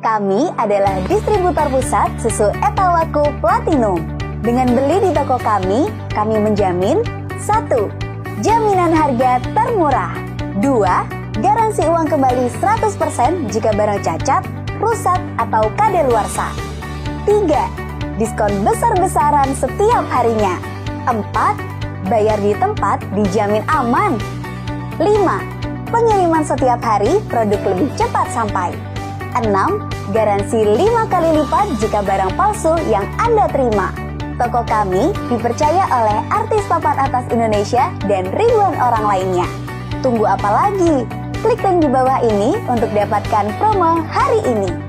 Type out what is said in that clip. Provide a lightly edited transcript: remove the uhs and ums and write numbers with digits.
Kami adalah distributor pusat susu Etalwaku Platinum. Dengan beli di toko kami menjamin 1. Jaminan harga termurah. 2. Garansi uang kembali 100% jika barang cacat, rusak, atau kadaluarsa. 3. Diskon besar-besaran setiap harinya. 4. Bayar di tempat dijamin aman. 5. Pengiriman setiap hari, produk lebih cepat sampai. 6. Garansi 5 kali lipat jika barang palsu yang Anda terima. Toko kami dipercaya oleh artis papan atas Indonesia dan ribuan orang lainnya. Tunggu apa lagi? Klik link di bawah ini untuk dapatkan promo hari ini.